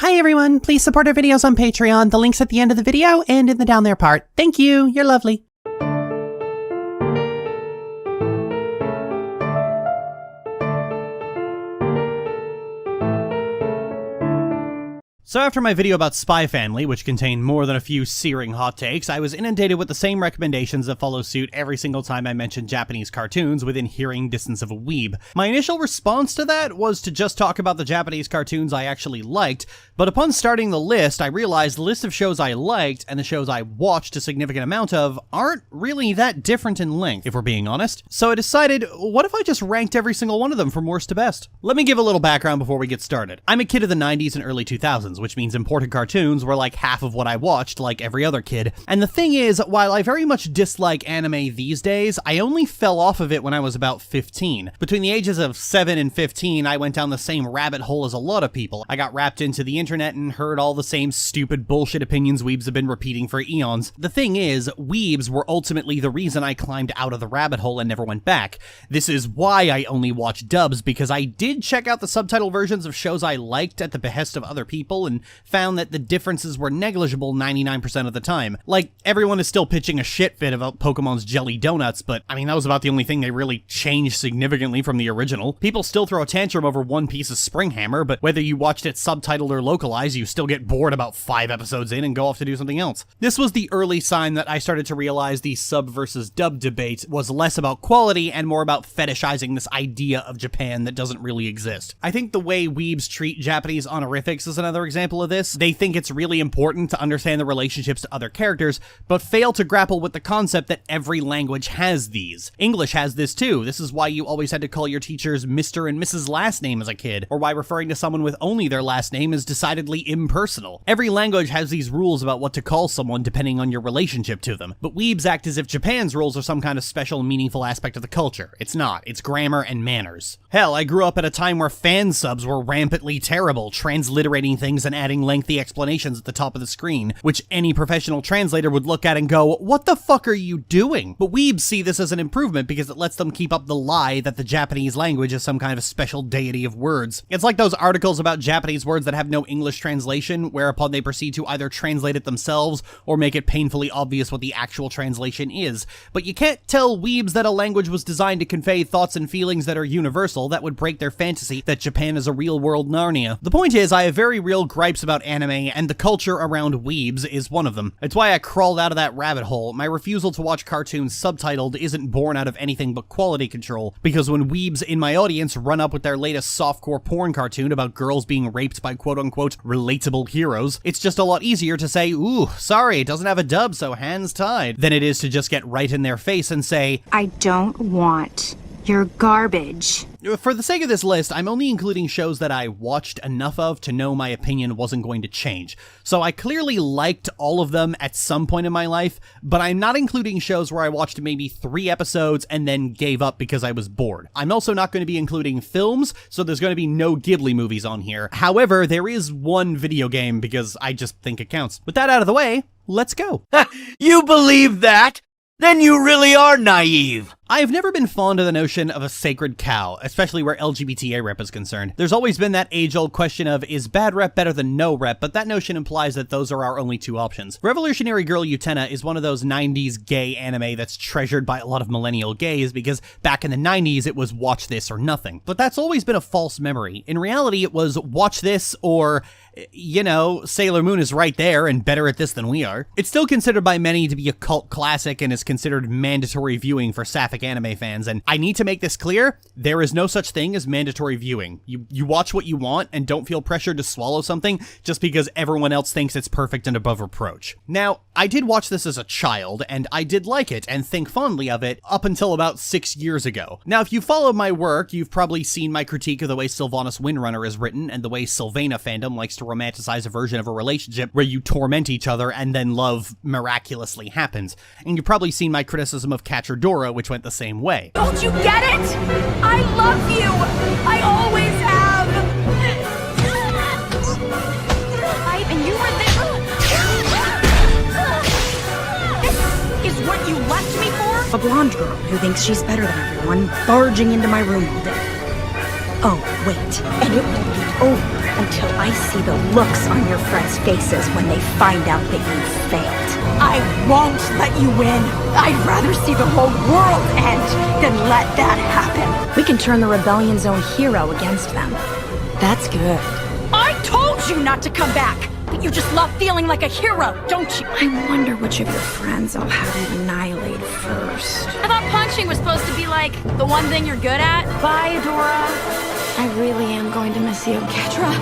Hi everyone, please support our videos on Patreon. The link's at the end of the video and in the down there part. Thank you, you're lovely. So after my video about Spy Family, which contained more than a few searing hot takes, I was inundated with the same recommendations that follow suit every single time I mention Japanese cartoons within hearing distance of a weeb. My initial response to that was to just talk about the Japanese cartoons I actually liked, but upon starting the list, I realized the list of shows I liked and the shows I watched a significant amount of aren't really that different in length, if we're being honest. So I decided, what if I just ranked every single one of them from worst to best? Let me give a little background before we get started. I'm a kid of the 90s and early 2000s, which means imported cartoons were like half of what I watched, like every other kid. And the thing is, while I very much dislike anime these days, I only fell off of it when I was about 15. Between the ages of 7 and 15, I went down the same rabbit hole as a lot of people. I got wrapped into the internet and heard all the same stupid bullshit opinions weebs have been repeating for eons. The thing is, weebs were ultimately the reason I climbed out of the rabbit hole and never went back. This is why I only watch dubs, because I did check out the subtitle versions of shows I liked at the behest of other people and found that the differences were negligible 99% of the time. Like, everyone is still pitching a shit fit about Pokemon's jelly donuts, but I mean, that was about the only thing they really changed significantly from the original. People still throw a tantrum over One Piece's Spring Hammer, but whether you watched it subtitled or localized, you still get bored about 5 episodes in and go off to do something else. This was the early sign that I started to realize the sub versus dub debate was less about quality and more about fetishizing this idea of Japan that doesn't really exist. I think the way weebs treat Japanese honorifics is another example of this. They think it's really important to understand the relationships to other characters, but fail to grapple with the concept that every language has these. English has this too. This is why you always had to call your teachers Mr. and Mrs. last name as a kid, or why referring to someone with only their last name is decidedly impersonal. Every language has these rules about what to call someone depending on your relationship to them, but weebs act as if Japan's rules are some kind of special, meaningful aspect of the culture. It's not. It's grammar and manners. Hell, I grew up at a time where fan subs were rampantly terrible, transliterating things and adding lengthy explanations at the top of the screen, which any professional translator would look at and go, what the fuck are you doing? But weebs see this as an improvement because it lets them keep up the lie that the Japanese language is some kind of special deity of words. It's like those articles about Japanese words that have no English translation, whereupon they proceed to either translate it themselves or make it painfully obvious what the actual translation is. But you can't tell weebs that a language was designed to convey thoughts and feelings that are universal. That would break their fantasy that Japan is a real-world Narnia. The point is, I have very real gripes about anime, and the culture around weebs is one of them. It's why I crawled out of that rabbit hole. My refusal to watch cartoons subtitled isn't born out of anything but quality control, because when weebs in my audience run up with their latest softcore porn cartoon about girls being raped by quote-unquote relatable heroes, it's just a lot easier to say, ooh, sorry, it doesn't have a dub, so hands tied, than it is to just get right in their face and say, I don't want your garbage. For the sake of this list, I'm only including shows that I watched enough of to know my opinion wasn't going to change. So I clearly liked all of them at some point in my life, but I'm not including shows where I watched maybe 3 episodes and then gave up because I was bored. I'm also not going to be including films, so there's going to be no Ghibli movies on here. However, there is one video game because I just think it counts. With that out of the way, let's go. You believe that? Then you really are naive. I have never been fond of the notion of a sacred cow, especially where LGBTA rep is concerned. There's always been that age-old question of, is bad rep better than no rep, but that notion implies that those are our only 2 options. Revolutionary Girl Utena is one of those 90s gay anime that's treasured by a lot of millennial gays because back in the 90s it was watch this or nothing. But that's always been a false memory. In reality, it was watch this or, you know, Sailor Moon is right there and better at this than we are. It's still considered by many to be a cult classic and is considered mandatory viewing for sapphic anime fans, and I need to make this clear, there is no such thing as mandatory viewing. You watch what you want and don't feel pressured to swallow something just because everyone else thinks it's perfect and above reproach. Now, I did watch this as a child, and I did like it and think fondly of it up until about 6 years ago. Now, if you follow my work, you've probably seen my critique of the way Sylvanas Windrunner is written and the way Sylvana fandom likes to romanticize a version of a relationship where you torment each other and then love miraculously happens. And you've probably seen my criticism of Catcher Dora, which went the same way. Don't you get it? I love you! I always have! And you were there. This is what you left me for? A blonde girl who thinks she's better than everyone, barging into my room all day. Oh, wait. And it will be over until I see the looks on your friends' faces when they find out that you failed. I won't let you win. I'd rather see the whole world end than let that happen. We can turn the rebellion's own hero against them. That's good. I told you not to come back, but you just love feeling like a hero, don't you? I wonder which of your friends I'll have to annihilate first. I thought punching was supposed to be like the one thing you're good at. Bye, Adora. I really am going to miss you. Kedra,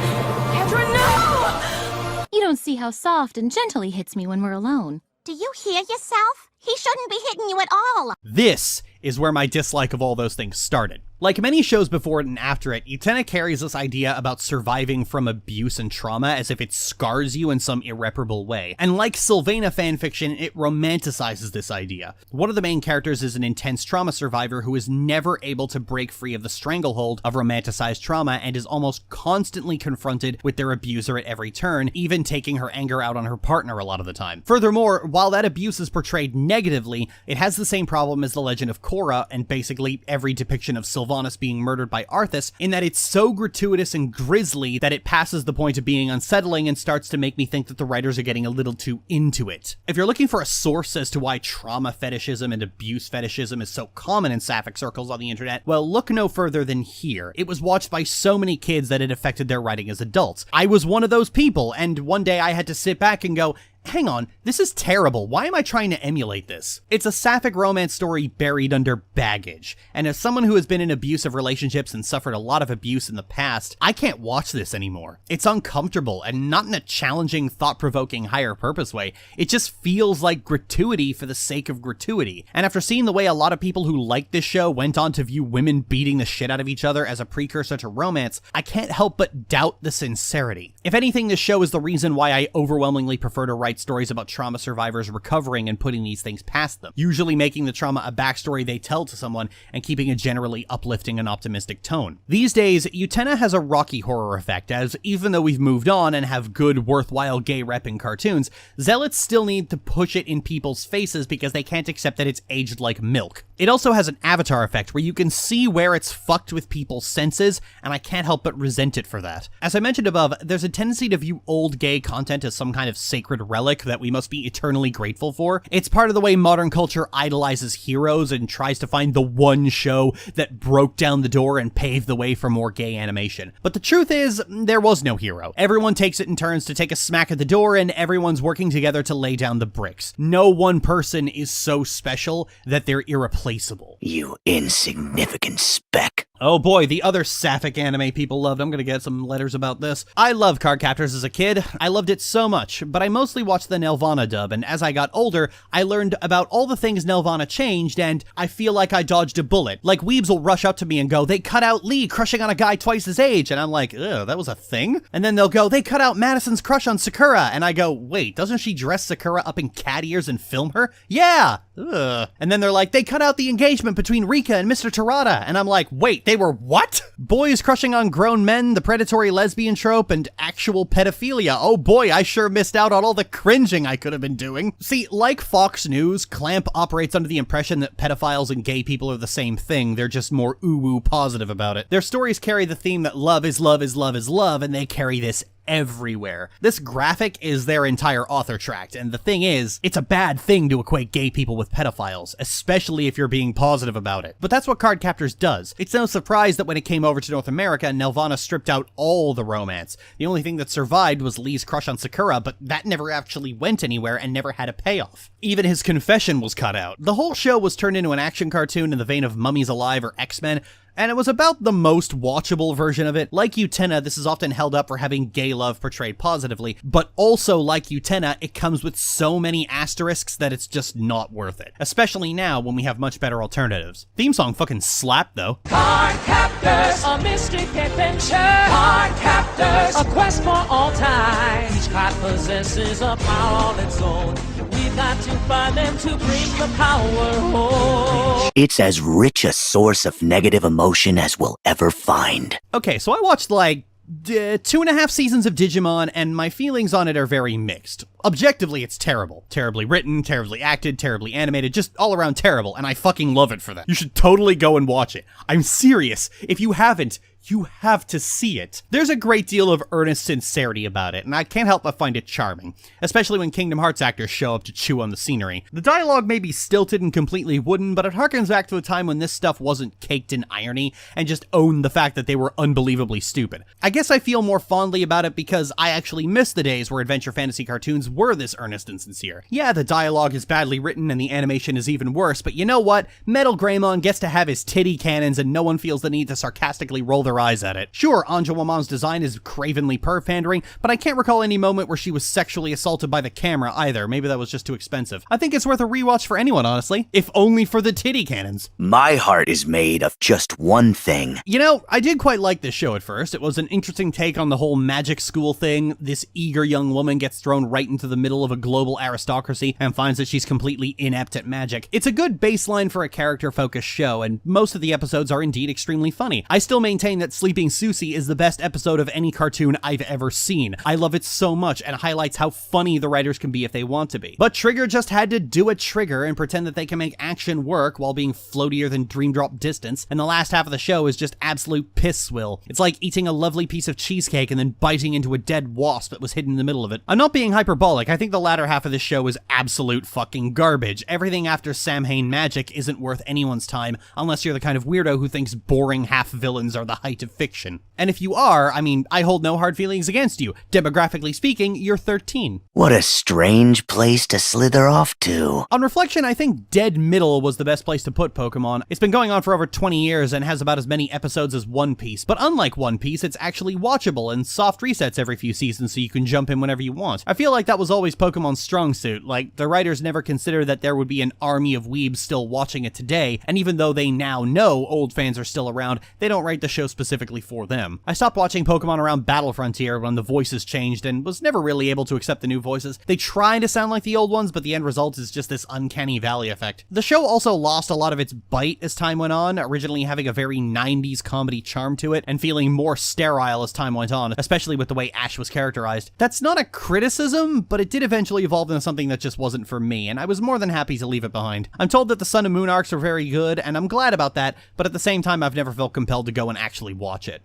no! You don't see how soft and gentle he hits me when we're alone. Do you hear yourself? He shouldn't be hitting you at all. This is where my dislike of all those things started. Like many shows before it and after it, Utena carries this idea about surviving from abuse and trauma as if it scars you in some irreparable way. And like Sylvana fanfiction, it romanticizes this idea. One of the main characters is an intense trauma survivor who is never able to break free of the stranglehold of romanticized trauma and is almost constantly confronted with their abuser at every turn, even taking her anger out on her partner a lot of the time. Furthermore, while that abuse is portrayed negatively, it has the same problem as the Legend of Korra and basically every depiction of Sylvanas being murdered by Arthas, in that it's so gratuitous and grisly that it passes the point of being unsettling and starts to make me think that the writers are getting a little too into it. If you're looking for a source as to why trauma fetishism and abuse fetishism is so common in sapphic circles on the internet, well, look no further than here. It was watched by so many kids that it affected their writing as adults. I was one of those people, and one day I had to sit back and go, hang on, this is terrible. Why am I trying to emulate this? It's a sapphic romance story buried under baggage. And as someone who has been in abusive relationships and suffered a lot of abuse in the past, I can't watch this anymore. It's uncomfortable, and not in a challenging, thought-provoking, higher purpose way. It just feels like gratuity for the sake of gratuity. And after seeing the way a lot of people who liked this show went on to view women beating the shit out of each other as a precursor to romance, I can't help but doubt the sincerity. If anything, this show is the reason why I overwhelmingly prefer to write stories about trauma survivors recovering and putting these things past them, usually making the trauma a backstory they tell to someone and keeping a generally uplifting and optimistic tone. These days, Utena has a rocky horror effect, as even though we've moved on and have good, worthwhile gay rep in cartoons, zealots still need to push it in people's faces because they can't accept that it's aged like milk. It also has an Avatar effect where you can see where it's fucked with people's senses, and I can't help but resent it for that. As I mentioned above, there's a tendency to view old gay content as some kind of sacred relic that we must be eternally grateful for. It's part of the way modern culture idolizes heroes and tries to find the one show that broke down the door and paved the way for more gay animation. But the truth is, there was no hero. Everyone takes it in turns to take a smack at the door, and everyone's working together to lay down the bricks. No one person is so special that they're irreplaceable. You insignificant speck. Oh boy, the other sapphic anime people loved. I'm gonna get some letters about this. I loved Cardcaptors as a kid. I loved it so much, but I mostly watched the Nelvana dub, and as I got older, I learned about all the things Nelvana changed, and I feel like I dodged a bullet. Like, weebs will rush up to me and go, they cut out Lee crushing on a guy twice his age, and I'm like, ugh, that was a thing? And then they'll go, they cut out Madison's crush on Sakura, and I go, wait, doesn't she dress Sakura up in cat ears and film her? Yeah! Ugh. And then they're like, they cut out the engagement between Rika and Mr. Tarada, and I'm like, wait, they were what? Boys crushing on grown men, the predatory lesbian trope, and actual pedophilia. Oh boy, I sure missed out on all the cringing I could have been doing. See, like Fox News, Clamp operates under the impression that pedophiles and gay people are the same thing. They're just more ooh-woo positive about it. Their stories carry the theme that love is love is love is love, and they carry this everywhere. This graphic is their entire author tract, and the thing is, it's a bad thing to equate gay people with pedophiles, especially if you're being positive about it. But that's what Cardcaptors does. It's no surprise that when it came over to North America, Nelvana stripped out all the romance. The only thing that survived was Lee's crush on Sakura, but that never actually went anywhere and never had a payoff. Even his confession was cut out. The whole show was turned into an action cartoon in the vein of Mummies Alive or X-Men, and it was about the most watchable version of it. Like Utena, this is often held up for having gay love portrayed positively, but also like Utena, it comes with so many asterisks that it's just not worth it. Especially now when we have much better alternatives. Theme song fucking slapped though. Cardcaptors, a mystic adventure. Cardcaptors, a quest for all time. Each card possesses a power all its own. We've got to find them to bring the power home. It's as rich a source of negative emotion as we'll ever find. Okay, so I watched like 2.5 seasons of Digimon, and my feelings on it are very mixed. Objectively, it's terrible. Terribly written, terribly acted, terribly animated, just all around terrible, and I fucking love it for that. You should totally go and watch it. I'm serious. If you haven't, You have to see it. There's a great deal of earnest sincerity about it, and I can't help but find it charming, especially when Kingdom Hearts actors show up to chew on the scenery. The dialogue may be stilted and completely wooden, but it harkens back to a time when this stuff wasn't caked in irony and just owned the fact that they were unbelievably stupid. I guess I feel more fondly about it because I actually miss the days where adventure fantasy cartoons were this earnest and sincere. Yeah, the dialogue is badly written and the animation is even worse, but you know what? Metal Greymon gets to have his titty cannons and no one feels the need to sarcastically roll their eyes at it. Sure, Anjoumamon's design is cravenly perv-pandering, but I can't recall any moment where she was sexually assaulted by the camera either. Maybe that was just too expensive. I think it's worth a rewatch for anyone, honestly, if only for the titty cannons. My heart is made of just one thing. You know, I did quite like this show at first. It was an interesting take on the whole magic school thing. This eager young woman gets thrown right into the middle of a global aristocracy and finds that she's completely inept at magic. It's a good baseline for a character-focused show, and most of the episodes are indeed extremely funny. I still maintain that Sleeping Susie is the best episode of any cartoon I've ever seen. I love it so much and highlights how funny the writers can be if they want to be. But Trigger just had to do a Trigger and pretend that they can make action work while being floatier than Dream Drop Distance, and the last half of the show is just absolute piss swill. It's like eating a lovely piece of cheesecake and then biting into a dead wasp that was hidden in the middle of it. I'm not being hyperbolic, I think the latter half of this show is absolute fucking garbage. Everything after Samhain magic isn't worth anyone's time unless you're the kind of weirdo who thinks boring half-villains are the height of fiction. And if you are, I mean, I hold no hard feelings against you. Demographically speaking, you're 13. What a strange place to slither off to. On reflection, I think Dead Middle was the best place to put Pokémon. It's been going on for over 20 years and has about as many episodes as One Piece, but unlike One Piece, it's actually watchable and soft resets every few seasons so you can jump in whenever you want. I feel like that was always Pokemon's strong suit. Like, the writers never considered that there would be an army of weebs still watching it today, and even though they now know old fans are still around, they don't write the show specifically for them. I stopped watching Pokemon around Battle Frontier when the voices changed and was never really able to accept the new voices. They try to sound like the old ones, but the end result is just this uncanny valley effect. The show also lost a lot of its bite as time went on, originally having a very 90s comedy charm to it and feeling more sterile as time went on, especially with the way Ash was characterized. That's not a criticism, but it did eventually evolve into something that just wasn't for me, and I was more than happy to leave it behind. I'm told that the Sun and Moon arcs are very good, and I'm glad about that, but at the same time I've never felt compelled to go and actually watch it.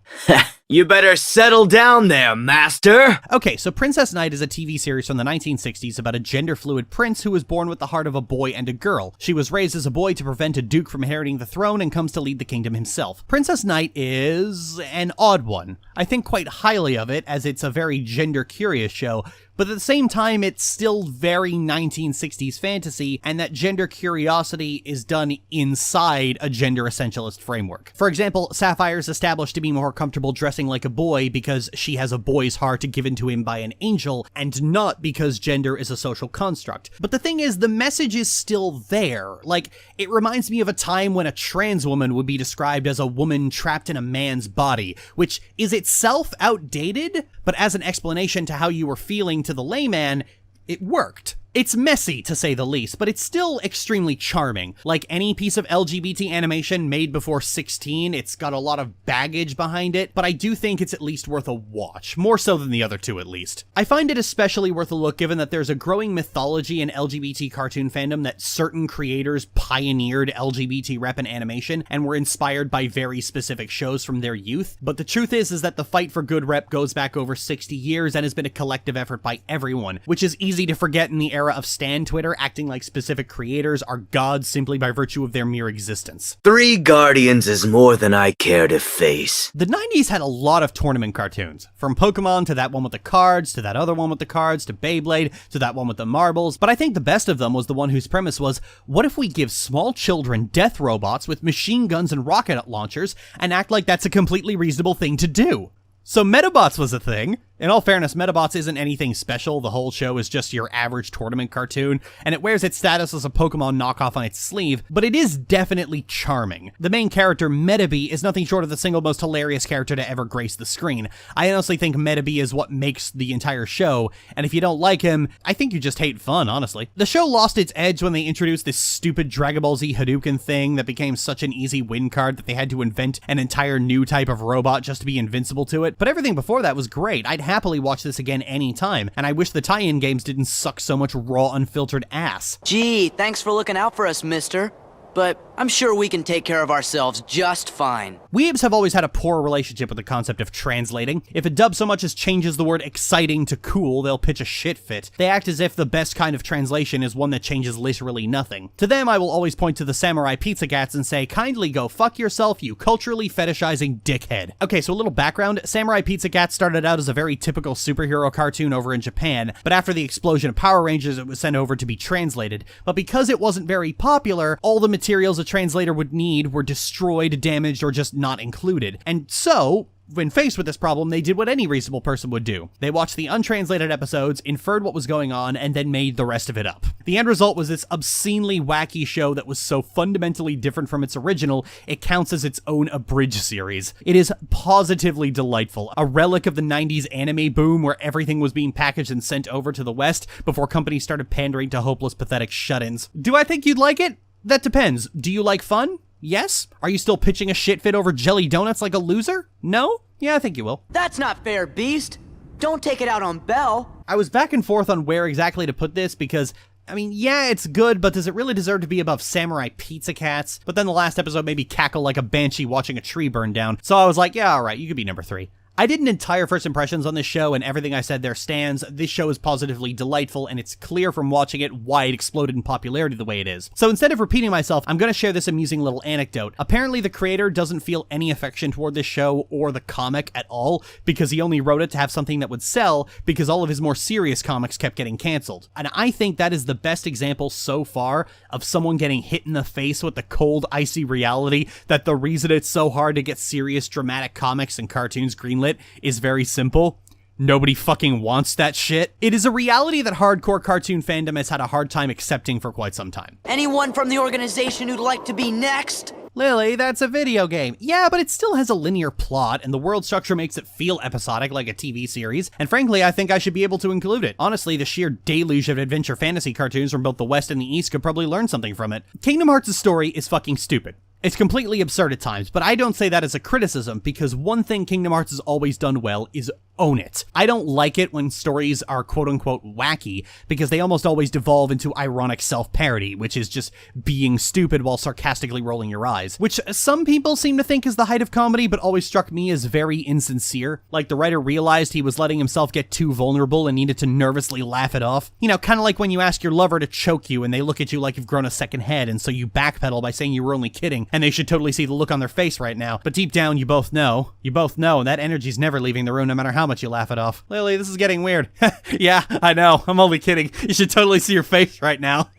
You better settle down there, master! Okay, so Princess Knight is a TV series from the 1960s about a gender-fluid prince who was born with the heart of a boy and a girl. She was raised as a boy to prevent a duke from inheriting the throne and comes to lead the kingdom himself. Princess Knight is an odd one. I think quite highly of it, as it's a very gender-curious show, but at the same time, it's still very 1960s fantasy, and that gender curiosity is done inside a gender essentialist framework. For example, Sapphire is established to be more comfortable dressing like a boy because she has a boy's heart given to him by an angel, and not because gender is a social construct. But the thing is, the message is still there. Like, it reminds me of a time when a trans woman would be described as a woman trapped in a man's body, which is itself outdated, but as an explanation to how you were feeling to the layman, it worked. It's messy, to say the least, but it's still extremely charming. Like any piece of LGBT animation made before 16, it's got a lot of baggage behind it, but I do think it's at least worth a watch, more so than the other two at least. I find it especially worth a look given that there's a growing mythology in LGBT cartoon fandom that certain creators pioneered LGBT rep in animation and were inspired by very specific shows from their youth, but the truth is that the fight for good rep goes back over 60 years and has been a collective effort by everyone, which is easy to forget in the era of Stan Twitter acting like specific creators are gods simply by virtue of their mere existence. 3 Guardians is more than I care to face. The 90s had a lot of tournament cartoons, from Pokemon to that one with the cards, to that other one with the cards, to Beyblade, to that one with the marbles, but I think the best of them was the one whose premise was, what if we give small children death robots with machine guns and rocket launchers and act like that's a completely reasonable thing to do? So Medabots was a thing. In all fairness, Medabots isn't anything special, the whole show is just your average tournament cartoon, and it wears its status as a Pokemon knockoff on its sleeve, but it is definitely charming. The main character, Medaby, is nothing short of the single most hilarious character to ever grace the screen. I honestly think Medaby is what makes the entire show, and if you don't like him, I think you just hate fun, honestly. The show lost its edge when they introduced this stupid Dragon Ball Z Hadouken thing that became such an easy win card that they had to invent an entire new type of robot just to be invincible to it, but everything before that was great. I'd happily watch this again anytime, and I wish the tie-in games didn't suck so much raw, unfiltered ass. Gee, thanks for looking out for us, mister. But I'm sure we can take care of ourselves just fine. Weebs have always had a poor relationship with the concept of translating. If a dub so much as changes the word exciting to cool, they'll pitch a shit fit. They act as if the best kind of translation is one that changes literally nothing. To them, I will always point to the Samurai Pizza Cats and say, kindly go fuck yourself, you culturally fetishizing dickhead. Okay, so a little background. Samurai Pizza Cats started out as a very typical superhero cartoon over in Japan, but after the explosion of Power Rangers, it was sent over to be translated. But because it wasn't very popular, all the materials a translator would need were destroyed, damaged, or just not included. And so, when faced with this problem, they did what any reasonable person would do. They watched the untranslated episodes, inferred what was going on, and then made the rest of it up. The end result was this obscenely wacky show that was so fundamentally different from its original, it counts as its own abridged series. It is positively delightful, a relic of the 90s anime boom where everything was being packaged and sent over to the West before companies started pandering to hopeless, pathetic shut-ins. Do I think you'd like it? That depends. Do you like fun? Yes? Are you still pitching a shit fit over jelly donuts like a loser? No? Yeah, I think you will. That's not fair, Beast. Don't take it out on Belle. I was back and forth on where exactly to put this because, I mean, yeah, it's good, but does it really deserve to be above Samurai Pizza Cats? But then the last episode made me cackle like a banshee watching a tree burn down, so I was like, yeah, alright, you could be number 3. I did an entire first impressions on this show, and everything I said there stands. This show is positively delightful, and it's clear from watching it why it exploded in popularity the way it is. So instead of repeating myself, I'm going to share this amusing little anecdote. Apparently, the creator doesn't feel any affection toward this show or the comic at all, because he only wrote it to have something that would sell, because all of his more serious comics kept getting canceled. And I think that is the best example so far of someone getting hit in the face with the cold, icy reality that the reason it's so hard to get serious, dramatic comics and cartoons greenlit is very simple. Nobody fucking wants that shit. It is a reality that hardcore cartoon fandom has had a hard time accepting for quite some time. Anyone from the organization who'd like to be next? Lily, that's a video game. Yeah, but it still has a linear plot, and the world structure makes it feel episodic like a TV series, and frankly, I think I should be able to include it. Honestly, the sheer deluge of adventure fantasy cartoons from both the West and the East could probably learn something from it. Kingdom Hearts' story is fucking stupid. It's completely absurd at times, but I don't say that as a criticism, because one thing Kingdom Hearts has always done well is own it. I don't like it when stories are quote-unquote wacky, because they almost always devolve into ironic self-parody, which is just being stupid while sarcastically rolling your eyes, which some people seem to think is the height of comedy, but always struck me as very insincere. Like the writer realized he was letting himself get too vulnerable and needed to nervously laugh it off. You know, kind of like when you ask your lover to choke you and they look at you like you've grown a second head, and so you backpedal by saying you were only kidding, and they should totally see the look on their face right now. But deep down, you both know, and that energy's never leaving the room no matter how much you laugh it off. Lily, this is getting weird. Yeah, I know, I'm only kidding. You should totally see your face right now.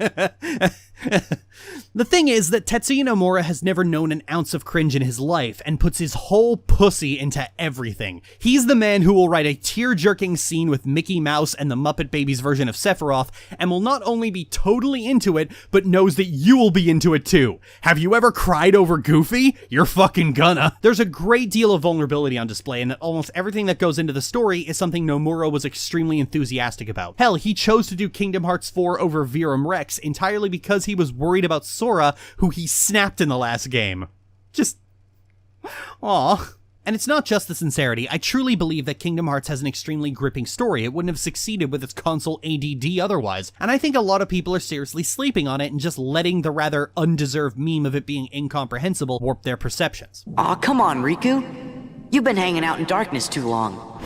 The thing is that Tetsuya Nomura has never known an ounce of cringe in his life and puts his whole pussy into everything. He's the man who will write a tear-jerking scene with Mickey Mouse and the Muppet Babies version of Sephiroth and will not only be totally into it, but knows that you will be into it too. Have you ever cried over Goofy? You're fucking gonna. There's a great deal of vulnerability on display, and that almost everything that goes into the story is something Nomura was extremely enthusiastic about. Hell, he chose to do Kingdom Hearts 4 over Virum Rex entirely because he was worried about Sora, who he snapped in the last game. Just... aww. And it's not just the sincerity. I truly believe that Kingdom Hearts has an extremely gripping story. It wouldn't have succeeded with its console ADD otherwise. And I think a lot of people are seriously sleeping on it and just letting the rather undeserved meme of it being incomprehensible warp their perceptions. Aw, come on, Riku. You've been hanging out in darkness too long.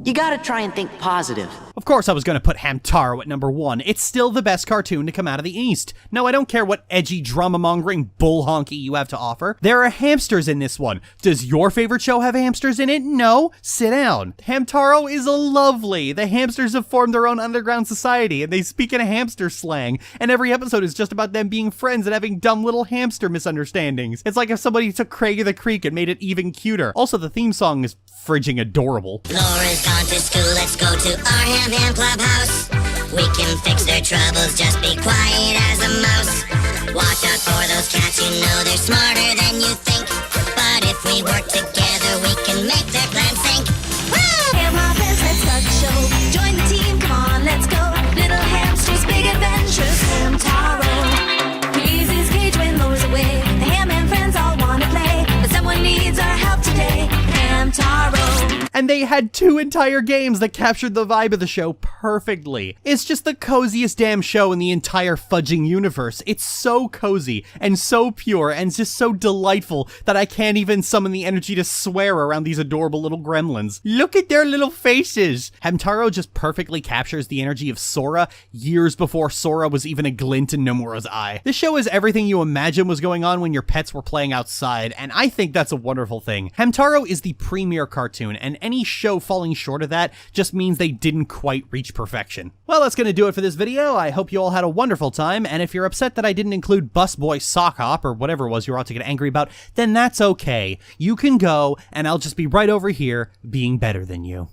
You gotta try and think positive. Of course I was going to put Hamtaro at number 1. It's still the best cartoon to come out of the East. No, I don't care what edgy, drama-mongering bull honky you have to offer. There are hamsters in this one. Does your favorite show have hamsters in it? No. Sit down. Hamtaro is lovely. The hamsters have formed their own underground society, and they speak in a hamster slang. And every episode is just about them being friends and having dumb little hamster misunderstandings. It's like if somebody took Craig of the Creek and made it even cuter. Also, the theme song is frigging adorable. Laura's gone to school, let's go to our Ham Clubhouse. We can fix their troubles, just be quiet as a mouse. Watch out for those cats, you know they're smarter than you think. But if we work together, we can make their plan sink. Woo! Ham Hoppers, let's start the show. Join the team, come on, let's go. Little hamsters, big adventures. Hamtaro. He's his cage when Laura's away. The Ham and friends all want to play, but someone needs our help today. Hamtaro. And They had 2 entire games that captured the vibe of the show perfectly. It's just the coziest damn show in the entire fudging universe. It's so cozy and so pure and just so delightful that I can't even summon the energy to swear around these adorable little gremlins. Look at their little faces! Hamtaro just perfectly captures the energy of Sora years before Sora was even a glint in Nomura's eye. This show is everything you imagine was going on when your pets were playing outside, and I think that's a wonderful thing. Hamtaro is the premier cartoon, and any show falling short of that just means they didn't quite reach perfection. Well, that's gonna do it for this video. I hope you all had a wonderful time, and if you're upset that I didn't include Busboy Sock Hop or whatever it was you were out to get angry about, then that's okay. You can go, and I'll just be right over here being better than you.